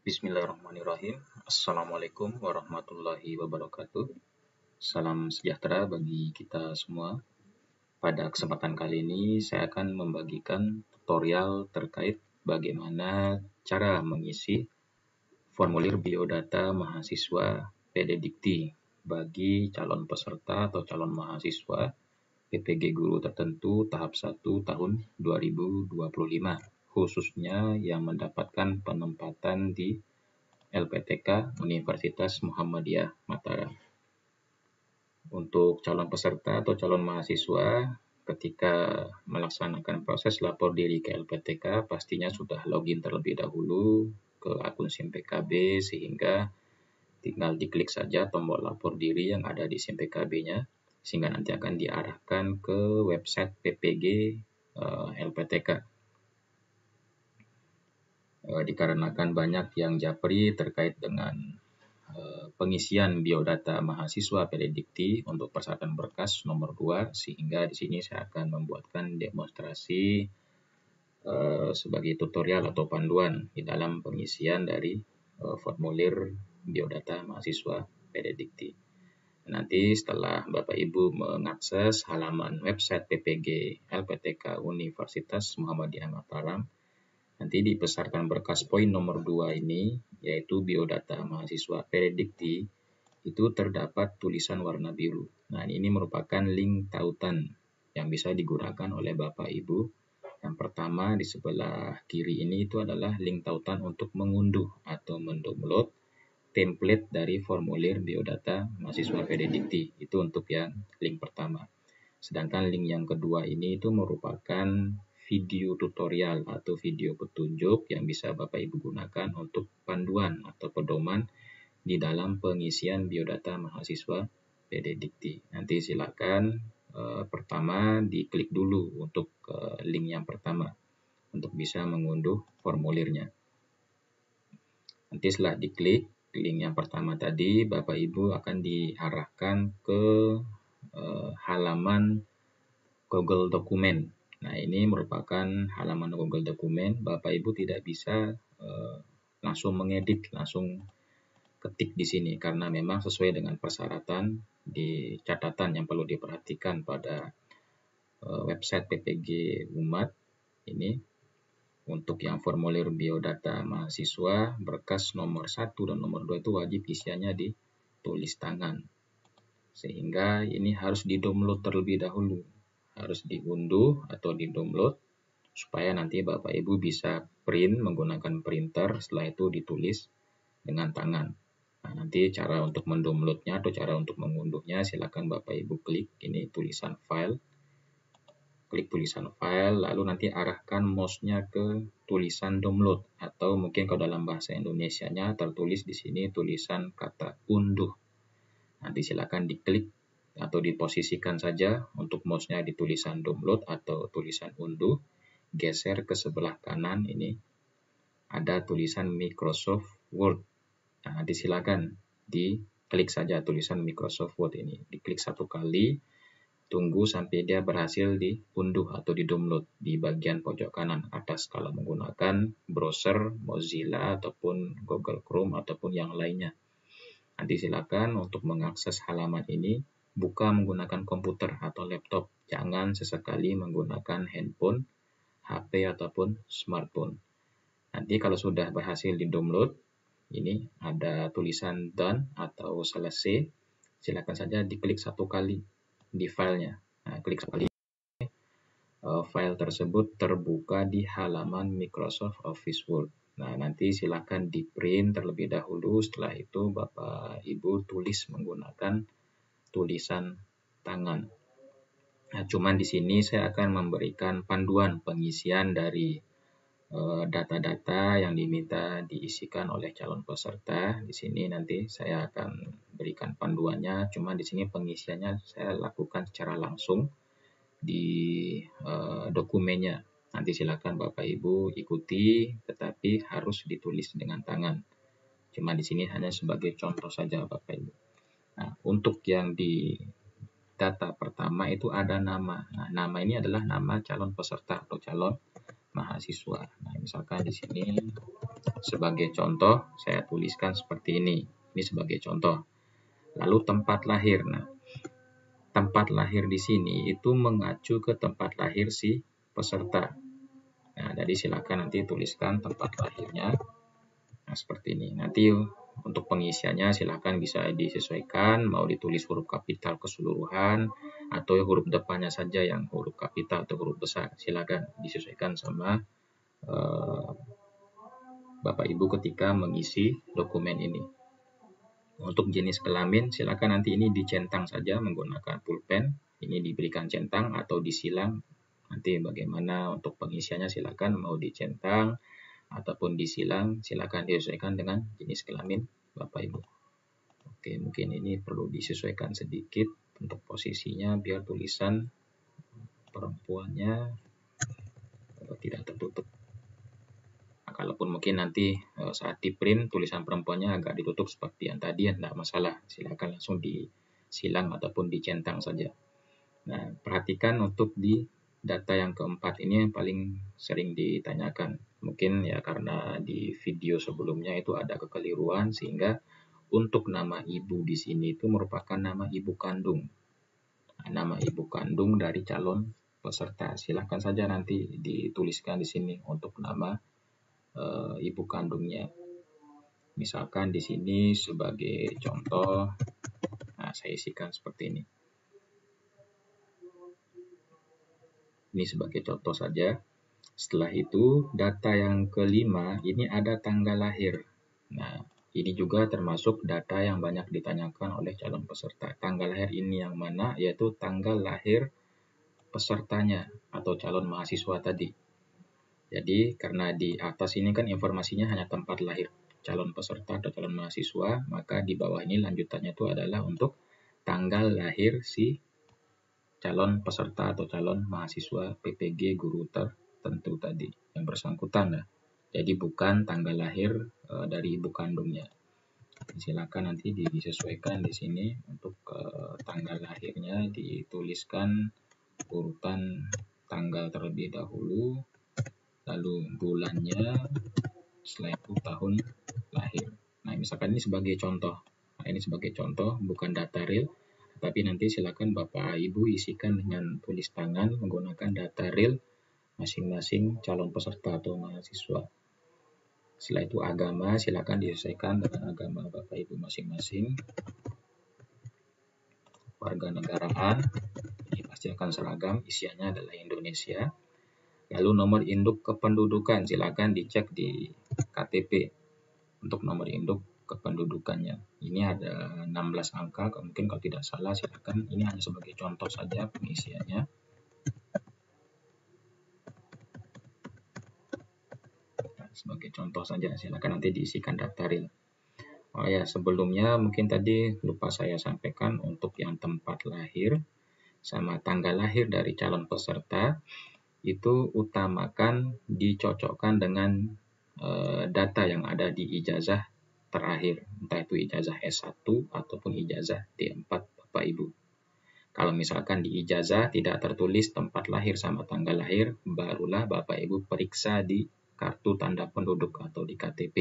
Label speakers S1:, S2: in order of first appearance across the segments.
S1: Bismillahirrahmanirrahim. Assalamualaikum warahmatullahi wabarakatuh. Salam sejahtera bagi kita semua. Pada kesempatan kali ini saya akan membagikan tutorial terkait bagaimana cara mengisi formulir biodata mahasiswa PD Dikti bagi calon peserta atau calon mahasiswa PPG Guru Tertentu tahap 1 tahun 2025, khususnya yang mendapatkan penempatan di LPTK Universitas Muhammadiyah Mataram. Untuk calon peserta atau calon mahasiswa, ketika melaksanakan proses lapor diri ke LPTK, pastinya sudah login terlebih dahulu ke akun SIM PKB, sehingga tinggal diklik saja tombol lapor diri yang ada di SIM PKB-nya, sehingga nanti akan diarahkan ke website PPG LPTK. Dikarenakan banyak yang japri terkait dengan pengisian biodata mahasiswa PD Dikti untuk persyaratan berkas nomor 2, sehingga di sini saya akan membuatkan demonstrasi sebagai tutorial atau panduan di dalam pengisian dari formulir biodata mahasiswa PD Dikti. Nanti setelah Bapak Ibu mengakses halaman website PPG LPTK Universitas Muhammadiyah Mataram, nanti di peserta berkas poin nomor 2 ini, yaitu biodata mahasiswa PD Dikti, itu terdapat tulisan warna biru. Nah, ini merupakan link tautan yang bisa digunakan oleh Bapak Ibu. Yang pertama di sebelah kiri ini itu adalah link tautan untuk mengunduh atau mendownload template dari formulir biodata mahasiswa PD Dikti. Itu untuk yang link pertama. Sedangkan link yang kedua ini itu merupakan video tutorial atau video petunjuk yang bisa Bapak Ibu gunakan untuk panduan atau pedoman di dalam pengisian biodata mahasiswa PD Dikti. Nanti silakan pertama diklik dulu untuk link yang pertama untuk bisa mengunduh formulirnya. Nanti setelah diklik link yang pertama tadi, Bapak Ibu akan diarahkan ke halaman Google Dokumen. Nah, ini merupakan halaman Google Dokumen. Bapak Ibu tidak bisa langsung mengedit, langsung ketik di sini, karena memang sesuai dengan persyaratan di catatan yang perlu diperhatikan pada website PPG Umat ini. Untuk yang formulir biodata mahasiswa berkas nomor 1 dan nomor 2 itu wajib isiannya ditulis tangan. Sehingga ini harus di-download terlebih dahulu. Harus diunduh atau di-download supaya nanti Bapak Ibu bisa print menggunakan printer, setelah itu ditulis dengan tangan. Nah, nanti cara untuk mendownloadnya atau cara untuk mengunduhnya silakan Bapak Ibu klik ini tulisan file. Klik tulisan file, lalu nanti arahkan mouse-nya ke tulisan download, atau mungkin kalau dalam bahasa Indonesianya tertulis di sini tulisan kata unduh. Nanti silakan diklik atau diposisikan saja untuk mouse-nya di tulisan download atau tulisan unduh. Geser ke sebelah kanan, ini ada tulisan Microsoft Word. Nah, nanti silakan diklik saja tulisan Microsoft Word ini. Diklik satu kali, tunggu sampai dia berhasil diunduh atau di-download di bagian pojok kanan atas kalau menggunakan browser Mozilla ataupun Google Chrome ataupun yang lainnya. Nanti silakan untuk mengakses halaman ini buka menggunakan komputer atau laptop. Jangan sesekali menggunakan handphone, HP ataupun smartphone. Nanti kalau sudah berhasil di-download, ini ada tulisan done atau selesai. Silakan saja diklik satu kali di filenya. Nah, klik sekali, file tersebut terbuka di halaman Microsoft Office Word. Nah, nanti silakan di print terlebih dahulu. Setelah itu Bapak Ibu tulis menggunakan tulisan tangan. Nah, cuman di sini saya akan memberikan panduan pengisian dari data-data yang diminta diisikan oleh calon peserta. Di sini nanti saya akan berikan panduannya, cuma di sini pengisiannya saya lakukan secara langsung di dokumennya. Nanti silakan Bapak Ibu ikuti, tetapi harus ditulis dengan tangan. Cuma di sini hanya sebagai contoh saja Bapak Ibu. Nah, untuk yang di data pertama itu ada nama. Nah, nama ini adalah nama calon peserta atau calon mahasiswa. Nah, misalkan di sini sebagai contoh saya tuliskan seperti ini. Ini sebagai contoh. Lalu tempat lahir. Nah, tempat lahir di sini itu mengacu ke tempat lahir si peserta. Nah, jadi silakan nanti tuliskan tempat lahirnya. Nah, seperti ini. Nanti untuk pengisiannya silakan bisa disesuaikan, mau ditulis huruf kapital keseluruhan atau huruf depannya saja yang huruf kapital atau huruf besar. Silakan disesuaikan sama Bapak Ibu ketika mengisi dokumen ini. Untuk jenis kelamin silakan nanti ini dicentang saja menggunakan pulpen. Ini diberikan centang atau disilang. Nanti bagaimana untuk pengisiannya silakan mau dicentang ataupun disilang, silakan disesuaikan dengan jenis kelamin Bapak Ibu. Oke, mungkin ini perlu disesuaikan sedikit untuk posisinya biar tulisan perempuannya tidak tertutup. Nah, kalaupun mungkin nanti saat di print tulisan perempuannya agak ditutup seperti yang tadi, tidak masalah. Silakan langsung disilang ataupun dicentang saja. Nah, perhatikan untuk di data yang keempat ini yang paling sering ditanyakan. Mungkin ya karena di video sebelumnya itu ada kekeliruan sehingga untuk nama ibu di sini itu merupakan nama ibu kandung. Nah, nama ibu kandung dari calon peserta. Silakan saja nanti dituliskan di sini untuk nama ibu kandungnya. Misalkan di sini sebagai contoh, nah saya isikan seperti ini. Ini sebagai contoh saja. Setelah itu, data yang kelima, ini ada tanggal lahir. Nah, ini juga termasuk data yang banyak ditanyakan oleh calon peserta. Tanggal lahir ini yang mana? Yaitu tanggal lahir pesertanya atau calon mahasiswa tadi. Jadi, karena di atas ini kan informasinya hanya tempat lahir calon peserta atau calon mahasiswa, maka di bawah ini lanjutannya itu adalah untuk tanggal lahir si calon peserta atau calon mahasiswa PPG guru tertentu tadi yang bersangkutan lah. Jadi bukan tanggal lahir dari ibu kandungnya. Silakan nanti disesuaikan di sini untuk tanggal lahirnya dituliskan urutan tanggal terlebih dahulu, lalu bulannya, setelah itu tahun lahir. Nah, misalkan ini sebagai contoh. Nah, ini sebagai contoh bukan data real. Tapi nanti silakan Bapak Ibu isikan dengan tulis tangan menggunakan data real masing-masing calon peserta atau mahasiswa. Setelah itu agama silakan disesuaikan dengan agama Bapak Ibu masing-masing. Warga negaraan ini pasti akan seragam, isiannya adalah Indonesia. Lalu nomor induk kependudukan silakan dicek di KTP untuk nomor induk kependudukannya. Ini ada 16 angka, mungkin kalau tidak salah silakan, ini hanya sebagai contoh saja pengisiannya. Nah, sebagai contoh saja, silakan nanti diisikan data real. Oh ya, sebelumnya mungkin tadi lupa saya sampaikan untuk yang tempat lahir sama tanggal lahir dari calon peserta itu utamakan dicocokkan dengan data yang ada di ijazah terakhir, entah itu ijazah S1 ataupun ijazah D4 Bapak Ibu. Kalau misalkan di ijazah tidak tertulis tempat lahir sama tanggal lahir, barulah Bapak Ibu periksa di kartu tanda penduduk atau di KTP.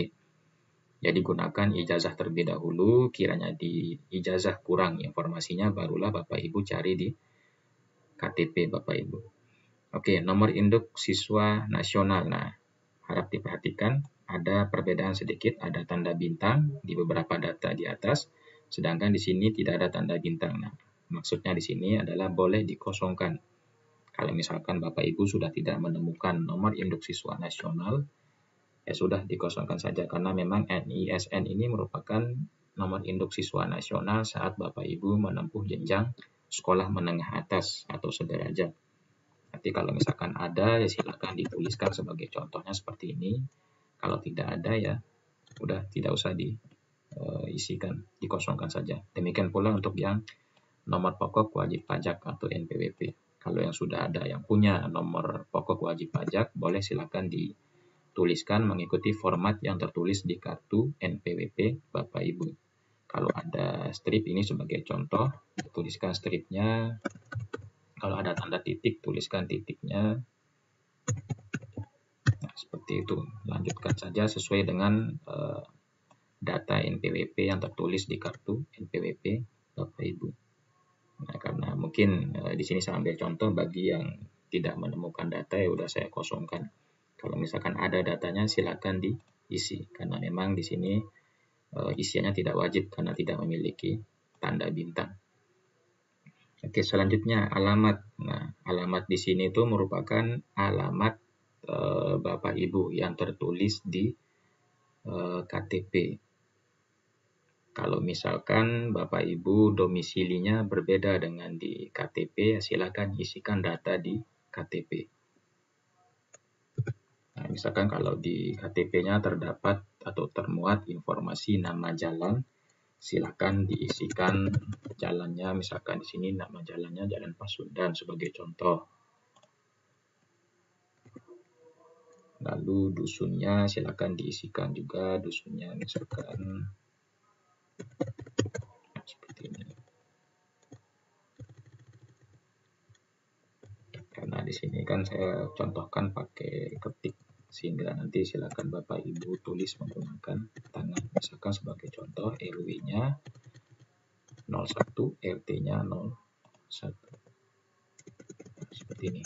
S1: Jadi gunakan ijazah terlebih dahulu, kiranya di ijazah kurang informasinya, barulah Bapak Ibu cari di KTP Bapak Ibu. Oke, nomor induk siswa nasional. Nah, harap diperhatikan ada perbedaan sedikit, ada tanda bintang di beberapa data di atas, sedangkan di sini tidak ada tanda bintang. Nah, maksudnya di sini adalah boleh dikosongkan. Kalau misalkan Bapak Ibu sudah tidak menemukan nomor induk siswa nasional, ya sudah dikosongkan saja karena memang NISN ini merupakan nomor induk siswa nasional saat Bapak Ibu menempuh jenjang sekolah menengah atas atau sederajat. Nanti kalau misalkan ada ya silakan dituliskan sebagai contohnya seperti ini. Kalau tidak ada ya udah tidak usah diisikan, dikosongkan saja. Demikian pula untuk yang nomor pokok wajib pajak atau NPWP. Kalau yang sudah ada yang punya nomor pokok wajib pajak, boleh silakan dituliskan mengikuti format yang tertulis di kartu NPWP Bapak Ibu. Kalau ada strip ini sebagai contoh, tuliskan stripnya. Kalau ada tanda titik, tuliskan titiknya. Seperti itu. Lanjutkan saja sesuai dengan data NPWP yang tertulis di kartu NPWP Bapak Ibu. Nah, karena mungkin di sini saya ambil contoh bagi yang tidak menemukan data, ya udah saya kosongkan. Kalau misalkan ada datanya silakan diisi, karena memang di sini isiannya tidak wajib karena tidak memiliki tanda bintang. Oke, selanjutnya alamat. Nah, alamat di sini itu merupakan alamat Bapak Ibu yang tertulis di KTP. Kalau misalkan Bapak Ibu domisilinya berbeda dengan di KTP, silakan isikan data di KTP. Nah, misalkan kalau di KTP-nya terdapat atau termuat informasi nama jalan, silakan diisikan jalannya. Misalkan di sini nama jalannya Jalan Pasundan sebagai contoh. Lalu dusunnya silakan diisikan juga dusunnya, misalkan seperti ini. Karena di sini kan saya contohkan pakai ketik, sehingga nanti silakan Bapak Ibu tulis menggunakan tangan. Misalkan sebagai contoh RW-nya 01, RT-nya 01. Seperti ini.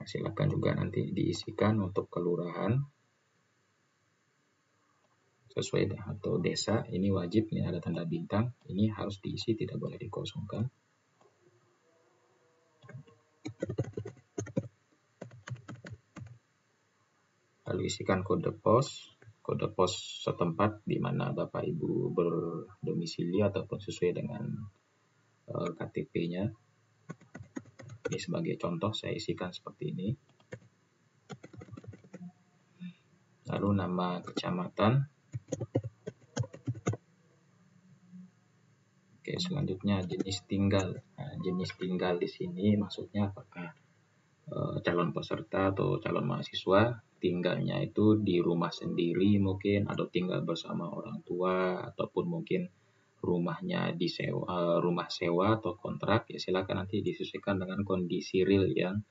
S1: Silakan juga nanti diisikan untuk kelurahan sesuai atau desa, ini wajib, ini ada tanda bintang, ini harus diisi, tidak boleh dikosongkan. Lalu isikan kode pos setempat di mana Bapak Ibu berdomisili ataupun sesuai dengan KTP-nya. Ini sebagai contoh saya isikan seperti ini. Lalu nama kecamatan. Oke, selanjutnya jenis tinggal. Nah, jenis tinggal di sini maksudnya apakah calon peserta atau calon mahasiswa tinggalnya itu di rumah sendiri mungkin, atau tinggal bersama orang tua, ataupun mungkin rumahnya disewa, rumah sewa atau kontrak, ya silakan nanti disesuaikan dengan kondisi real yang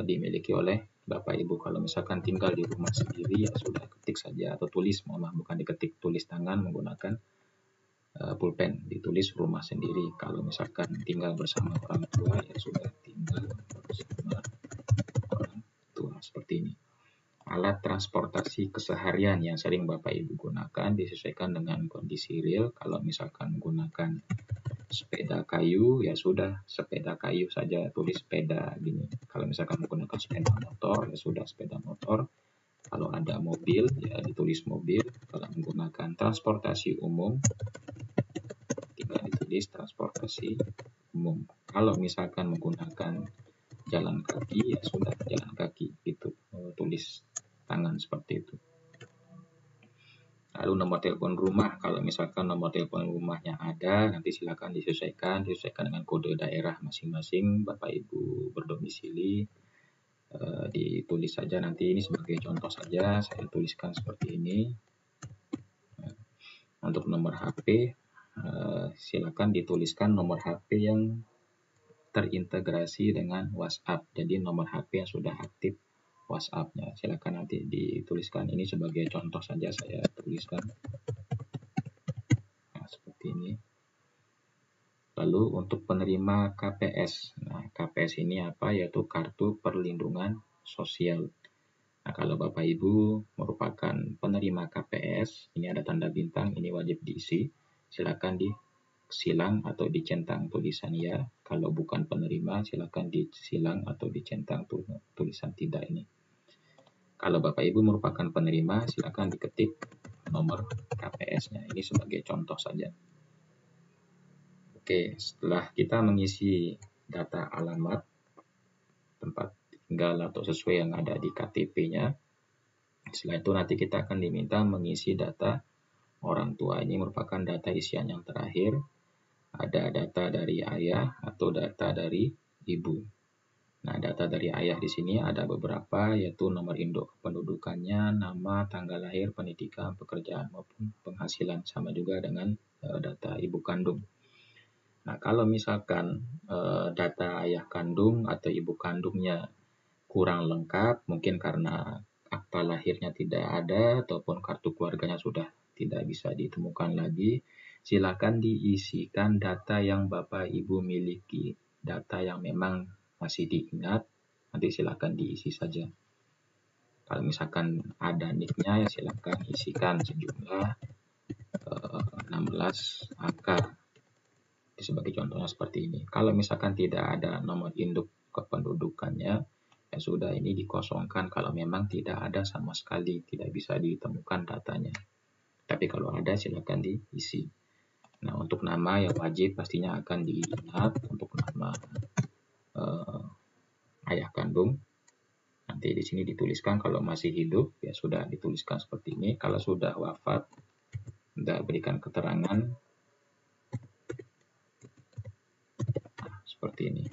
S1: dimiliki oleh Bapak Ibu. Kalau misalkan tinggal di rumah sendiri, ya sudah ketik saja atau tulis, bukan diketik, tulis tangan menggunakan pulpen, ditulis rumah sendiri. Kalau misalkan tinggal bersama orang tua, ya sudah tinggal bersama orang tua, seperti ini. Alat transportasi keseharian yang sering Bapak Ibu gunakan disesuaikan dengan kondisi real. Kalau misalkan menggunakan sepeda kayu, ya sudah sepeda kayu saja, tulis sepeda gini. Kalau misalkan menggunakan sepeda motor, ya sudah sepeda motor. Kalau ada mobil, ya ditulis mobil. Kalau menggunakan transportasi umum, tinggal ditulis transportasi umum. Kalau misalkan menggunakan jalan kaki, ya sudah jalan kaki, itu tulis tangan seperti itu. Lalu nomor telepon rumah, kalau misalkan nomor telepon rumahnya ada, nanti silakan disesuaikan dengan kode daerah masing-masing Bapak Ibu berdomisili. Ditulis saja, nanti ini sebagai contoh saja saya tuliskan seperti ini. Untuk nomor HP, silakan dituliskan nomor HP yang terintegrasi dengan WhatsApp. Jadi nomor HP yang sudah aktif WhatsApp-nya. Silakan nanti dituliskan, ini sebagai contoh saja saya tuliskan. Nah, seperti ini. Lalu untuk penerima KPS. Nah, KPS ini apa? Yaitu kartu perlindungan sosial. Nah, kalau Bapak Ibu merupakan penerima KPS, ini ada tanda bintang, ini wajib diisi. Silakan disilang atau dicentang tulisan ya. Kalau bukan penerima, silakan disilang atau dicentang tulisan tidak ini. Kalau Bapak Ibu merupakan penerima, silakan diketik nomor KPS-nya. Ini sebagai contoh saja. Oke, setelah kita mengisi data alamat, tempat tinggal atau sesuai yang ada di KTP-nya, setelah itu nanti kita akan diminta mengisi data orang tua. Ini merupakan data isian yang terakhir. Ada data dari ayah atau data dari ibu. Nah, data dari ayah di sini ada beberapa, yaitu nomor induk pendudukannya, nama, tanggal lahir, pendidikan, pekerjaan, maupun penghasilan. Sama juga dengan data ibu kandung. Nah, kalau misalkan data ayah kandung atau ibu kandungnya kurang lengkap, mungkin karena akta lahirnya tidak ada ataupun kartu keluarganya sudah tidak bisa ditemukan lagi, silakan diisikan data yang Bapak Ibu miliki, data yang memang masih diingat, nanti silakan diisi saja. Kalau misalkan ada nicknya, ya silakan isikan sejumlah 16 angka. Sebagai contohnya seperti ini. Kalau misalkan tidak ada nomor induk kependudukannya, ya sudah, ini dikosongkan kalau memang tidak ada sama sekali, tidak bisa ditemukan datanya. Tapi kalau ada silakan diisi. Nah, untuk nama yang wajib pastinya akan diingat untuk nama ayah kandung. Nanti di sini dituliskan kalau masih hidup, ya sudah dituliskan seperti ini. Kalau sudah wafat, sudah berikan keterangan seperti ini.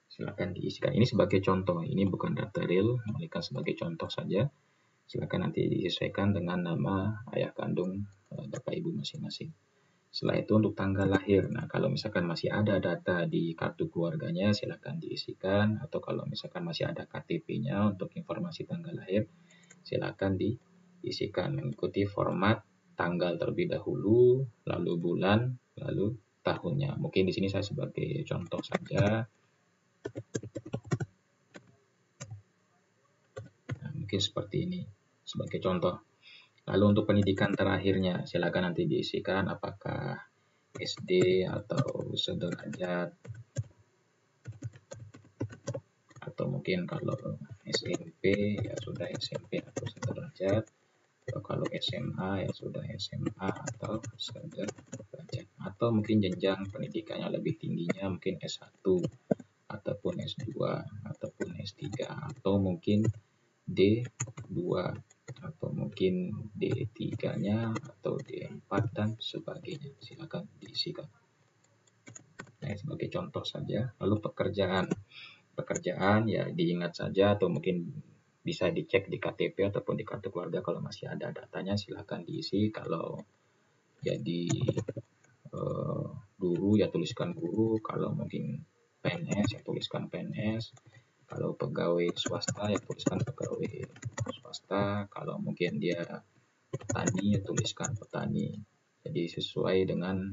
S1: Silakan diisikan. Ini sebagai contoh, ini bukan data real, melainkan sebagai contoh saja. Silakan nanti disesuaikan dengan nama ayah kandung Bapak Ibu masing-masing. Setelah itu untuk tanggal lahir. Nah, kalau misalkan masih ada data di kartu keluarganya, silakan diisikan. Atau kalau misalkan masih ada KTP-nya untuk informasi tanggal lahir, silakan diisikan mengikuti format tanggal terlebih dahulu, lalu bulan, lalu tahunnya. Mungkin di sini saya sebagai contoh saja. Nah, mungkin seperti ini sebagai contoh. Lalu untuk pendidikan terakhirnya, silakan nanti diisikan apakah SD atau sederajat, atau mungkin kalau SMP ya sudah SMP atau sederajat, atau kalau SMA ya sudah SMA atau sederajat, atau mungkin jenjang pendidikannya lebih tingginya mungkin S1 ataupun S2 ataupun S3, atau mungkin D2 atau mungkin D3-nya atau D4 dan sebagainya. Silakan diisikan. Nah, sebagai contoh saja. Lalu pekerjaan ya diingat saja atau mungkin bisa dicek di KTP ataupun di kartu keluarga kalau masih ada datanya, silakan diisi. Kalau jadi guru ya tuliskan guru, kalau mungkin PNS ya tuliskan PNS, kalau pegawai swasta ya tuliskan pegawai swasta, kalau mungkin dia petani ya tuliskan petani. Jadi sesuai dengan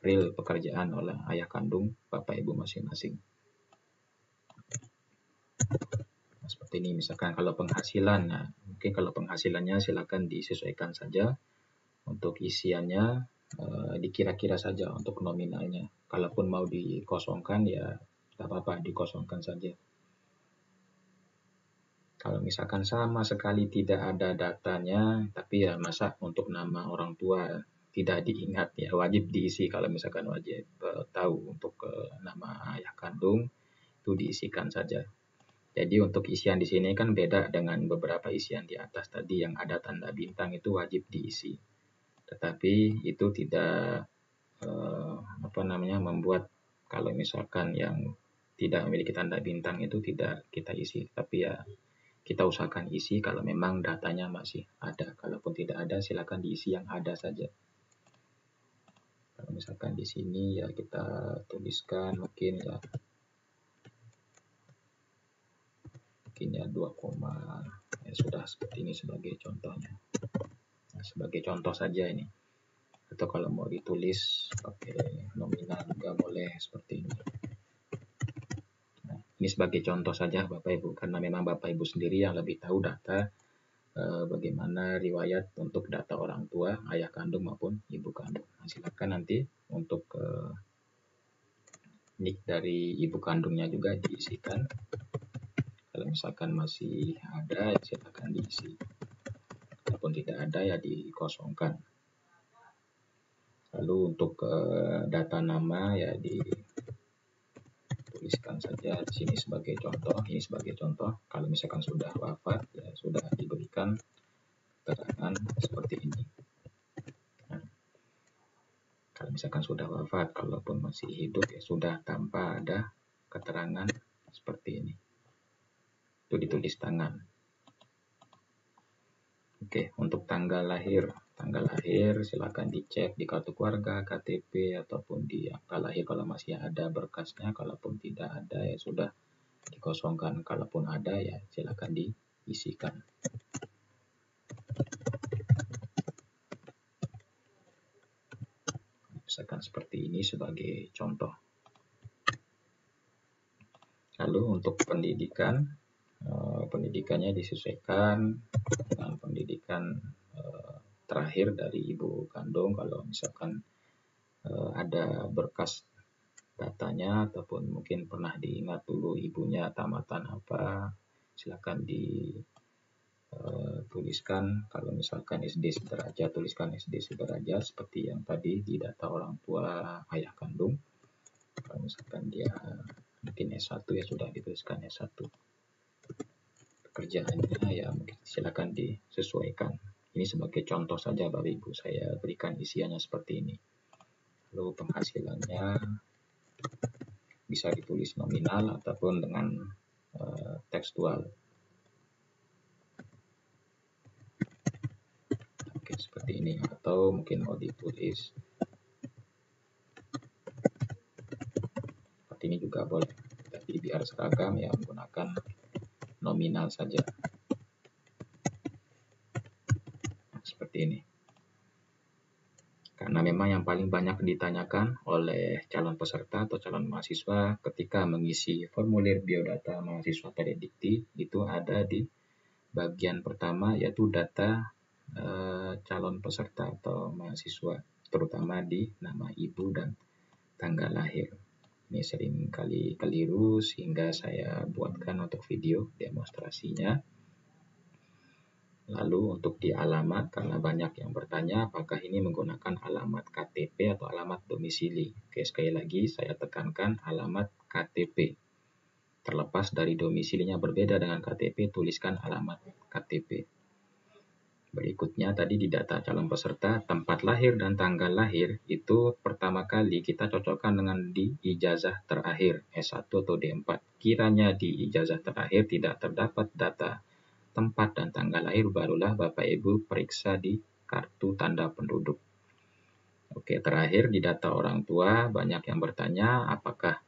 S1: real pekerjaan oleh ayah kandung Bapak Ibu masing-masing. Nah, seperti ini misalkan kalau penghasilan, nah mungkin kalau penghasilannya silakan disesuaikan saja. Untuk isiannya dikira-kira saja untuk nominalnya. Kalaupun mau dikosongkan ya tidak apa-apa, dikosongkan saja. Kalau misalkan sama sekali tidak ada datanya, tapi ya masa untuk nama orang tua tidak diingat, ya wajib diisi. Kalau misalkan wajib tahu untuk nama ayah kandung, itu diisikan saja. Jadi untuk isian di sini kan beda dengan beberapa isian di atas tadi yang ada tanda bintang, itu wajib diisi. Tetapi itu tidak membuat kalau misalkan yang tidak memiliki tanda bintang itu tidak kita isi. Tapi ya kita usahakan isi kalau memang datanya masih ada. Kalaupun tidak ada, silakan diisi yang ada saja. Kalau misalkan di sini ya kita tuliskan mungkin ya 2, ya sudah seperti ini sebagai contohnya. Nah, sebagai contoh saja ini. Atau kalau mau ditulis pakai nominal juga boleh seperti ini. Nah, ini sebagai contoh saja Bapak Ibu, karena memang Bapak Ibu sendiri yang lebih tahu data bagaimana riwayat untuk data orang tua, ayah kandung maupun ibu kandung. Nah, silakan nanti untuk nick dari ibu kandungnya juga diisikan. Kalau misalkan masih ada, ya silakan diisi. Kalaupun tidak ada, ya dikosongkan. Lalu untuk data nama ya dituliskan saja di sini sebagai contoh. Ini sebagai contoh. Kalau misalkan sudah wafat, ya sudah diberikan keterangan seperti ini. Nah, kalau misalkan sudah wafat, kalaupun masih hidup ya sudah tanpa ada keterangan seperti ini. Itu ditulis tangan. Oke, untuk tanggal lahir Tanggal lahir silakan dicek di kartu keluarga, KTP, ataupun di akta lahir kalau masih ada berkasnya. Kalaupun tidak ada ya sudah dikosongkan. Kalaupun ada ya silakan diisikan. Misalkan seperti ini sebagai contoh. Lalu untuk pendidikan, pendidikannya disesuaikan dengan pendidikan terakhir dari ibu kandung. Kalau misalkan ada berkas datanya ataupun mungkin pernah diingat dulu ibunya tamatan apa, silakan dituliskan. Kalau misalkan SD sederajat, tuliskan SD sederajat seperti yang tadi di data orang tua ayah kandung. Kalau misalkan dia mungkin S1 ya sudah dituliskan S1. Pekerjaannya ya mungkin silakan disesuaikan. Ini sebagai contoh saja Bapak Ibu, saya berikan isiannya seperti ini. Lalu penghasilannya bisa ditulis nominal ataupun dengan tekstual. Oke, seperti ini. Atau mungkin mau ditulis seperti ini juga boleh. Tapi biar seragam ya menggunakan nominal saja. Nah, seperti ini. Karena memang yang paling banyak ditanyakan oleh calon peserta atau calon mahasiswa ketika mengisi formulir biodata mahasiswa Pededikti itu ada di bagian pertama yaitu data calon peserta atau mahasiswa, terutama di nama ibu dan tanggal lahir. Ini sering kali keliru sehingga saya buatkan untuk video demonstrasinya. Lalu untuk di alamat, karena banyak yang bertanya apakah ini menggunakan alamat KTP atau alamat domisili. Oke, sekali lagi saya tekankan alamat KTP. Terlepas dari domisilinya berbeda dengan KTP, tuliskan alamat KTP. Berikutnya tadi di data calon peserta, tempat lahir dan tanggal lahir itu pertama kali kita cocokkan dengan di ijazah terakhir S1 atau D4. Kiranya di ijazah terakhir tidak terdapat data tempat dan tanggal lahir, barulah Bapak Ibu periksa di kartu tanda penduduk. Oke, terakhir di data orang tua banyak yang bertanya apakah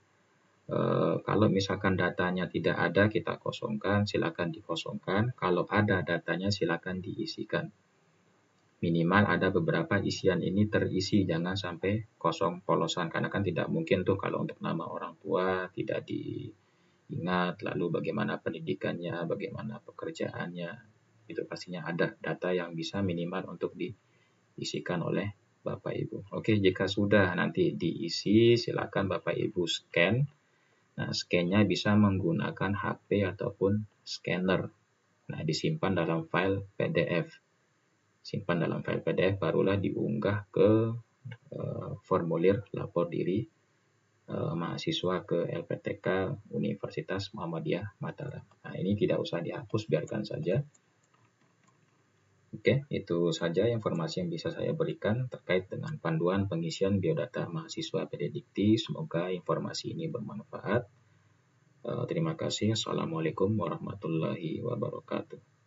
S1: kalau misalkan datanya tidak ada kita kosongkan, silakan dikosongkan. Kalau ada datanya silakan diisikan. Minimal ada beberapa isian ini terisi, jangan sampai kosong polosan karena kan tidak mungkin tuh kalau untuk nama orang tua tidak diingat, lalu bagaimana pendidikannya, bagaimana pekerjaannya, itu pastinya ada data yang bisa minimal untuk diisikan oleh Bapak Ibu. Oke, jika sudah nanti diisi silakan Bapak Ibu scan. Nah, scan-nya bisa menggunakan HP ataupun scanner. Nah, disimpan dalam file PDF. Simpan dalam file PDF, barulah diunggah ke formulir lapor diri mahasiswa ke LPTK Universitas Muhammadiyah Mataram. Nah, ini tidak usah dihapus, biarkan saja. Oke, itu saja informasi yang bisa saya berikan terkait dengan panduan pengisian biodata mahasiswa Pededikti. Semoga informasi ini bermanfaat. Terima kasih. Assalamualaikum warahmatullahi wabarakatuh.